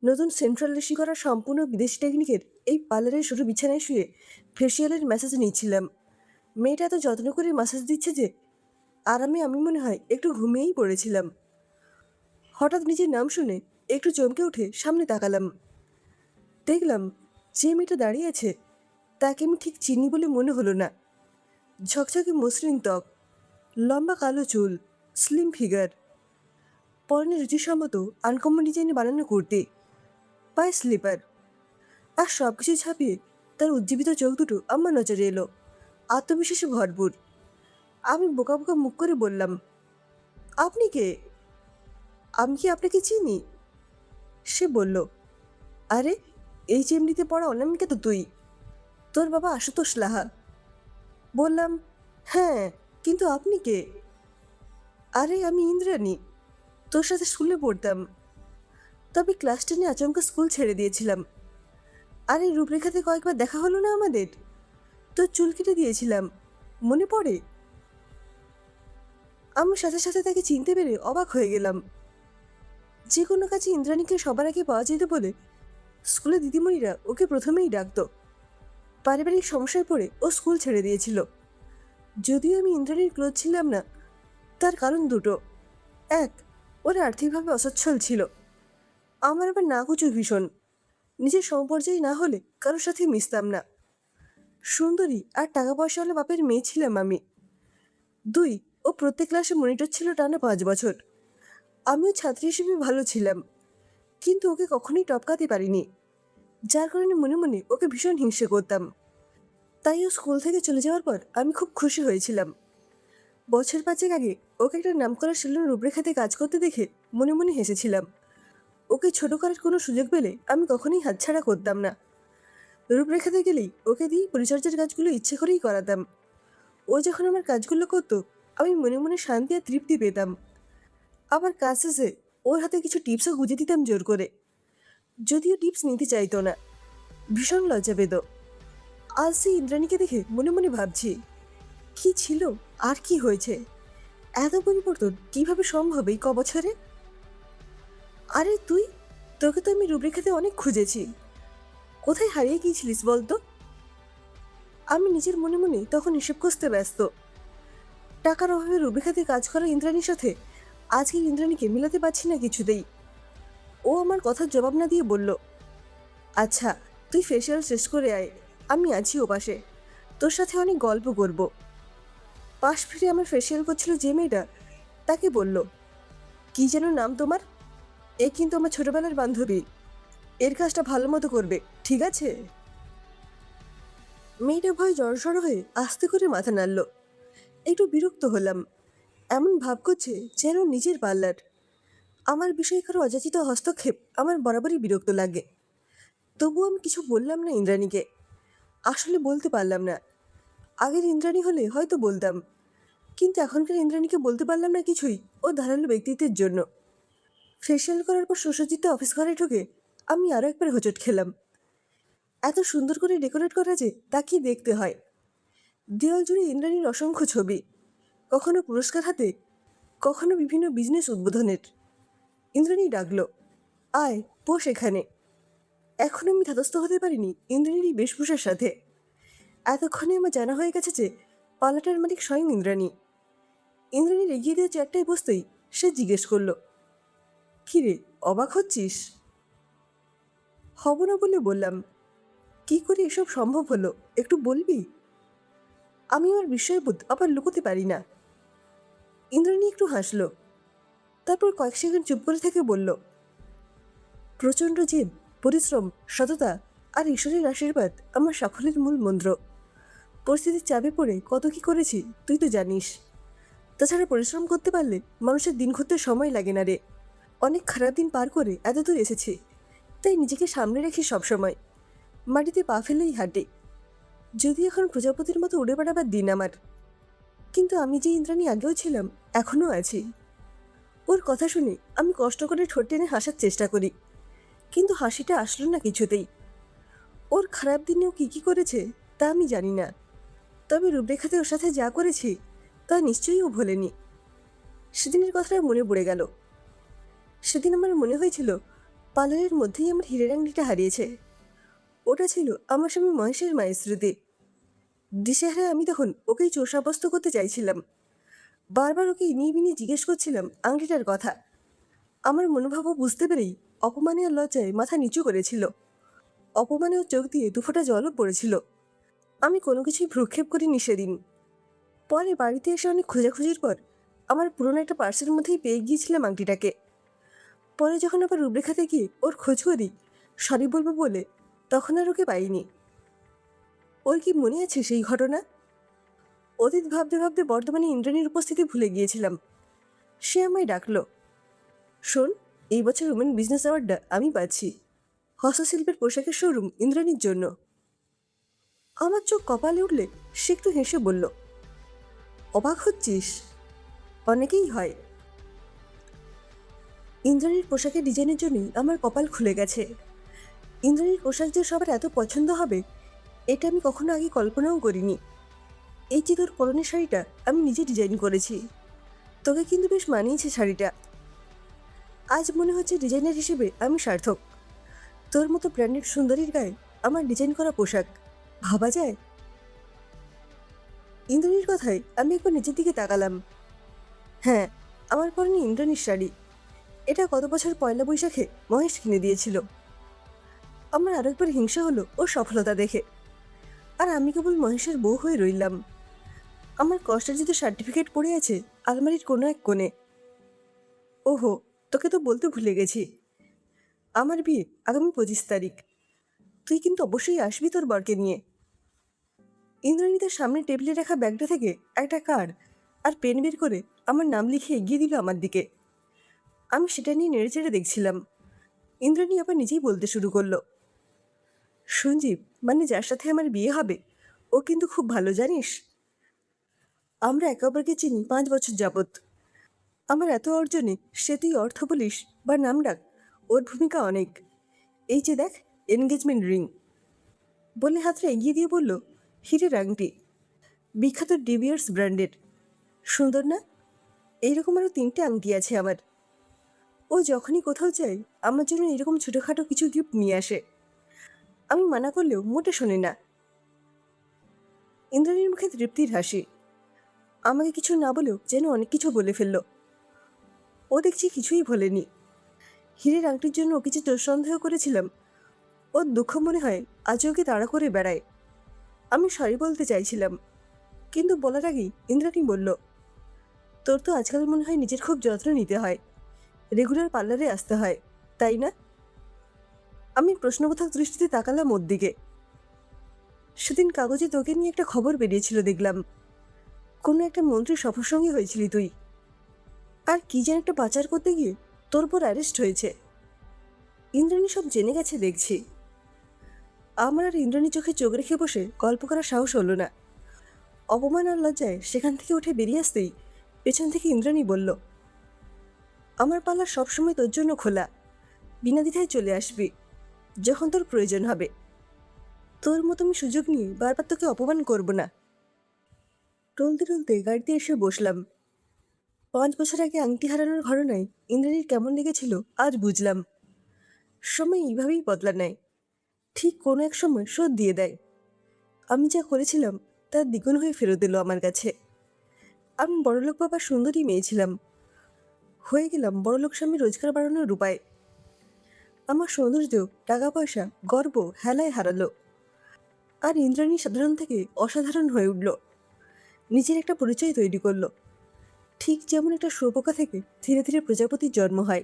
নতুন central AC করা সম্পূর্ণ বিদেশি টেকনিকের এই পার্লারের সরু বিছানায় শুয়ে ফেসিয়ালের ম্যাসাজ নিচ্ছিলাম। মেয়েটা এত যত্ন করে ম্যাসাজ দিচ্ছে যে আরামে আমি মনে হয় একটু ঘুমিয়েই পড়েছিলাম। হঠাৎ নিজের নাম শুনে একটু চমকে উঠে সামনে তাকালাম। দেখলাম যে মেয়েটা দাঁড়িয়ে আছে তাকে আমি ঠিক চিনি বলে মনে হলো না। ঝকঝকে মসৃণ ত্বক, লম্বা কালো চুল, স্লিম ফিগার, পরনে রুচিসম্মত আনকমন ডিজাইনে বানানো কুর্তি, পায়ে স্লিপার, আর সব কিছু ছাপিয়ে তার উজ্জীবিত চোখ দুটো আমার নজরে এলো, আত্মবিশ্বাসে ভরপুর। আমি বোকা বোকা মুখ করে বললাম, আপনি কে? আমি কি আপনাকে চিনি? সে বলল, আরে, এই চেমড়িতে পড়া অনামিকা তো তুই। তোর বাবা আশুতোষ লাহা। বললাম, হ্যাঁ, কিন্তু আপনি কে? আরে, আমি ইন্দ্রাণী, তোর সাথে স্কুলে পড়তাম, তবে ক্লাস 10-এ আচমকা স্কুল ছেড়ে দিয়েছিলাম। আরে, রূপরেখাতে কয়েকবার দেখা হলো না আমাদের? তোর চুল কেটে দিয়েছিলাম, মনে পড়ে? আমি সাথে সাথে তাকে চিনতে পেরে অবাক হয়ে গেলাম। যে কোনো কাজে ইন্দ্রাণীকে সবার আগে পাওয়া যেত বলে স্কুলে দিদিমণিরা ওকে প্রথমেই ডাকতো। পারিবারিক সমস্যায় পড়ে ও স্কুল ছেড়ে দিয়েছিল। যদিও আমি ইন্দ্রাণীর ক্লোজ ছিলাম না, তার কারণ দুটো। এক, ওরা আর্থিকভাবে অসচ্ছল ছিল। আমার আবার নাকুচু ভীষণ। নিজের সমপর্যায়ে না হলে কারোর সাথে মিশতাম না। সুন্দরী আর টাকা পয়সাওয়ালা বাপের মেয়ে ছিলাম আমি। দুই, ও প্রত্যেক ক্লাসে মনিটর ছিল টানা 5 বছর। আমিও ছাত্রী হিসেবে ভালো ছিলাম, কিন্তু ওকে কখনোই টপকাতে পারিনি, যার কারণে মনে মনে ওকে ভীষণ হিংসে করতাম। তাই ও স্কুল থেকে চলে যাওয়ার পর আমি খুব খুশি হয়েছিলাম। বছর 5 আগে ওকে একটা নামকরা সেলুন রূপরেখাতে কাজ করতে দেখে মনে মনে হেসেছিলাম। ওকে ছোট করার কোনো সুযোগ পেলে আমি কখনোই হাতছাড়া করতাম না। রূপরেখাতে গেলেই ওকে দিয়ে পরিচর্যার কাজগুলো ইচ্ছে করেই করাতাম। ও যখন আমার কাজগুলো করতো, আমি মনে মনে শান্তি আর তৃপ্তি পেতাম। আবার কাজ শেষে ওর হাতে কিছু টিপসও গুঁজে দিতাম জোর করে, যদিও টিপস নিতে চাইতো না, ভীষণ লজ্জা পেত। আজ সেই ইন্দ্রাণীকে দেখে মনে মনে ভাবছি, কি ছিল আর কি হয়েছে, এত পরিবর্তন কিভাবে সম্ভব এই কবছরে? আরে তুই, তোকে তো আমি রূপরেখাতে অনেক খুঁজেছি, কোথায় হারিয়ে গিয়েছিলিস বলতো? আমি নিজের মনে মনে তখন হিসেব কষতে ব্যস্ত। টাকার অভাবে রূপরেখাতে কাজ করা ইন্দ্রাণীর সাথে আজকের ইন্দ্রাণীকে মিলাতে পারছি না কিছুতেই। ও আমার কথার জবাব না দিয়ে বলল, আচ্ছা, তুই ফেসিয়াল শেষ করে আয়, আমি আছি ও পাশে, তোর সাথে অনেক গল্প করব। পাশ ফিরে আমার ফেসিয়াল করছিল যে মেয়েটা, তাকে বলল, কি যেন নাম তোমার? এ কিন্তু আমার ছোটবেলার বান্ধবী, এর কাজটা ভালো মতো করবে, ঠিক আছে? মেয়েটা ভয় জড়সড় হয়ে আস্তে করে মাথা নাড়ল। একটু বিরক্ত হলাম, এমন ভাব করছে যেন নিজের পার্লার। আমার বিষয়ে কারো অযাচিত হস্তক্ষেপ আমার বরাবরই বিরক্ত লাগে। তবুও আমি কিছু বললাম না ইন্দ্রাণীকে। আসলে বলতে পারলাম না। আগের ইন্দ্রাণী হলে হয়তো বলতাম, কিন্তু এখনকার ইন্দ্রাণীকে বলতে পারলাম না কিছুই, ও ধারালো ব্যক্তিত্বের জন্য। ফেসিয়াল করার পর সুসজ্জিত অফিস ঘরে ঢুকে আমি আরও একবার হোঁচট খেলাম। এত সুন্দর করে ডেকোরেট করা যে তা কি দেখতে হয়! দেওয়াল জুড়ে ইন্দ্রাণীর অসংখ্য ছবি, কখনো পুরস্কার হাতে, কখনো বিভিন্ন বিজনেস উদ্বোধনের। ইন্দ্রাণী ডাকলো, আয়, বস এখানে। এখন আমি ধাতস্থ হতে পারিনি ইন্দ্রাণীর এই বেশভূষার সাথে। এতক্ষণে আমার জানা হয়ে গেছে যে পার্লারটার মালিক স্বয়ং ইন্দ্রাণী। ইন্দ্রাণীর এগিয়ে দিয়ে চেয়ারটায় বসতেই সে জিজ্ঞেস করলো, কিরে, অবাক হচ্ছিস? হব না বলে বললাম, কি করে এসব সম্ভব হলো একটু বলবি? আমি আমার বিস্ময়বোধ আবার লুকোতে পারি না। ইন্দ্রাণী একটু হাসলো, তারপর কয়েক সেকেন্ড চুপ করে থেকে বলল, প্রচণ্ড জেদ, পরিশ্রম, সততা আর ঈশ্বরের আশীর্বাদ আমার সাফল্যের মূল মন্ত্র। পরিস্থিতির চাপে পড়ে কত কি করেছি তুই তো জানিস। তাছাড়া পরিশ্রম করতে পারলে মানুষের দিন ঘুরতে সময় লাগে না রে। অনেক খারাপ দিন পার করে এত দূর এসেছি, তাই নিজেকে সামনে রেখে সবসময় মাটিতে পা ফেলেই হাঁটে। যদি এখন প্রজাপতির মতো উড়ে বেড়াবার দিন আমার, কিন্তু আমি যে ইন্দ্রাণী আগেও ছিলাম, এখনও আছি। ওর কথা শুনে আমি কষ্ট করে ঠোঁট টেনে হাসার চেষ্টা করি, কিন্তু হাসিটা আসলো না কিছুতেই। ওর খারাপ দিনেও কি কি করেছে তা আমি জানি না, তবে রূপরেখাতে ওর সাথে যা করেছি তা নিশ্চয়ই ও ভোলেনি। সেদিনের কথাটা মনে পড়ে গেল। সেদিন আমার মনে হয়েছিল পার্লারের মধ্যেই আমার হীরের আংটিটা হারিয়েছে। ওটা ছিল আমার স্বামী মহেশের মায়ের স্মৃতি। দিশেহারা আমি তখন ওকেই চোর সাব্যস্ত করতে চাইছিলাম। বারবার ওকে ইনিয়ে বিনিয়ে জিজ্ঞেস করছিলাম আংটিটার কথা। আমার মনোভাবও বুঝতে পেরেই অপমানে আর লজ্জায় মাথা নিচু করেছিল। অপমানে ওর চোখ দিয়ে দুফোঁটা জলও পড়েছিল। আমি কোনো কিছুই ভ্রুক্ষেপ করিনি সেদিন। পরে বাড়িতে এসে অনেক খোঁজাখুঁজির পর আমার পুরনো একটা পার্সের মধ্যেই পেয়ে গিয়েছিলাম আংটিটাকে। পরে যখন আবার রূপরেখাতে গিয়ে ওর খোঁজ করি সরি বলবো বলে, তখন আর ওকে পাইনি। ওর কি মনে আছে সেই ঘটনা? অতীত ভাবতে ভাবতে বর্তমানে ইন্দ্রাণীর উপস্থিতি ভুলে গিয়েছিলাম। সে আমায় ডাকলো, শোন, এই বছর উমেন বিজনেস অ্যাওয়ার্ডটা আমি পাচ্ছি, হস্তশিল্পের পোশাকের শোরুম ইন্দ্রাণীর জন্য। আমার চোখ কপালে উঠলে সে একটু হেসে বলল, অবাক হচ্ছিস? অনেকেই হয়। ইন্দ্রাণীর পোশাকের ডিজাইনের জন্যই আমার কপাল খুলে গেছে। ইন্দ্রাণীর পোশাক যে সবার এত পছন্দ হবে এটা আমি কখনো আগে কল্পনাও করিনি। এই যে তোর পরনের শাড়িটা আমি নিজে ডিজাইন করেছি, তোকে কিন্তু বেশ মানিয়েছে শাড়িটা। আজ মনে হচ্ছে ডিজাইনার হিসেবে আমি সার্থক। তোর মতো ব্র্যান্ডেড সুন্দরীর গায়ে আমার ডিজাইন করা পোশাক, ভাবা যায়? ইন্দ্রাণীর কথায় আমি একবার নিজের দিকে তাকালাম। হ্যাঁ, আমার পরনে ইন্দ্রাণীর শাড়ি। এটা গত বছর পয়লা বৈশাখে মহেশ কিনে দিয়েছিল। আমার আরেকবার হিংসা হলো ওর সফলতা দেখে। আর আমি কেবল মহেশের বউ হয়ে রইলাম। আমার কষ্টার্জিত সার্টিফিকেট পড়ে আছে আলমারির কোনো এক কোণে। ওহো, তোকে তো বলতে ভুলে গেছি, আমার বিয়ে আগামী 25 তারিখ। তুই কিন্তু অবশ্যই আসবি তোর বরকে নিয়ে। ইন্দ্রাণী তার সামনে টেবিলে রাখা ব্যাগটা থেকে একটা কার্ড আর পেন বের করে আমার নাম লিখে এগিয়ে দিল আমার দিকে। আমি সেটা নিয়ে নেড়েচেড়ে দেখছিলাম। ইন্দ্রাণী আবার নিজেই বলতে শুরু করলো, সঞ্জীব, মানে যার সাথে আমার বিয়ে হবে, ও কিন্তু খুব ভালো, জানিস? আমরা একে অপরকে চিনি 5 বছর যাবৎ। আমার এত অর্জনে সে তুই অর্থ বলিস বা নাম ডাক, ওর ভূমিকা অনেক। এই যে দেখ, এনগেজমেন্ট রিং। বলে হাতটা এগিয়ে দিয়ে বলল, হীরের আংটি, বিখ্যাত ডিবিয়ার্স ব্র্যান্ডের। সুন্দর না? এইরকম আরও 3টে আংটি আছে আমার। ও যখনই কোথাও যায় আমার জন্য এরকম ছোটোখাটো কিছু গিফট নিয়ে আসে। আমি মানা করলেও মোটে শোনে না। ইন্দ্রাণীর মুখে তৃপ্তির হাসি। আমাকে কিছু না বলেও যেন অনেক কিছু বলে ফেলল। ও দেখছি কিছুই বলেনি। হীরের আংটির জন্য ওকে যে সন্দেহ করেছিলাম, ওর দুঃখ মনে হয় আজও ওকে তাড়া করে বেড়ায়। আমি সরি বলতে চাইছিলাম, কিন্তু বলার আগেই ইন্দ্রাণী বলল, তোর তো আজকাল মনে হয় নিজের খুব যত্ন নিতে হয়, রেগুলার পার্লারে আসতে হয়, তাই না? আমি প্রশ্নবোধক দৃষ্টিতে তাকালাম ওর দিকে। সেদিন কাগজে তোকে নিয়ে একটা খবর বেরিয়েছিল দেখলাম। কোনো একটা মন্ত্রীর সফরসঙ্গী হয়েছিলি তুই। আর কি যেন একটা পাচার করতে গিয়ে তোর উপর অ্যারেস্ট হয়েছে। ইন্দ্রাণী সব জেনে গেছে দেখছি। আমার আর ইন্দ্রাণী চোখে চোখ রেখে বসে গল্প করার সাহস হলো না। অপমান আর লজ্জায় সেখান থেকে উঠে বেরিয়ে আসতেই পেছন থেকে ইন্দ্রাণী বলল, আমার পার্লার সবসময় তোর জন্য খোলা, বিনা দ্বিধায় চলে আসবি যখন তোর প্রয়োজন হবে। তোর মতো আমি সুযোগ নিয়ে বারবার তোকে অপমান করব না। টলতে টলতে গাড়িতে এসে বসলাম। 5 বছর আগে আংটি হারানোর ঘটনায় ইন্দ্রাণীর কেমন লেগেছিল আজ বুঝলাম। সময় এইভাবেই বদলা নেয়, ঠিক কোনো এক সময় শোধ দিয়ে দেয়। আমি যা করেছিলাম তার দ্বিগুণ হয়ে ফেরত এলো আমার কাছে। আমি বড়লোক বাবার সুন্দরী মেয়ে ছিলাম, হয়ে গেলাম বড়লোক স্বামী রোজগার বাড়ানোর উপায়। আমার সৌন্দর্য, টাকা পয়সা, গর্ব হেলায় হারালো। আর ইন্দ্রাণী সাধারণ থেকে অসাধারণ হয়ে উঠল, নিজের একটা পরিচয় তৈরি করলো। ঠিক যেমন একটা শুঁয়োপোকা থেকে ধীরে ধীরে প্রজাপতির জন্ম হয়।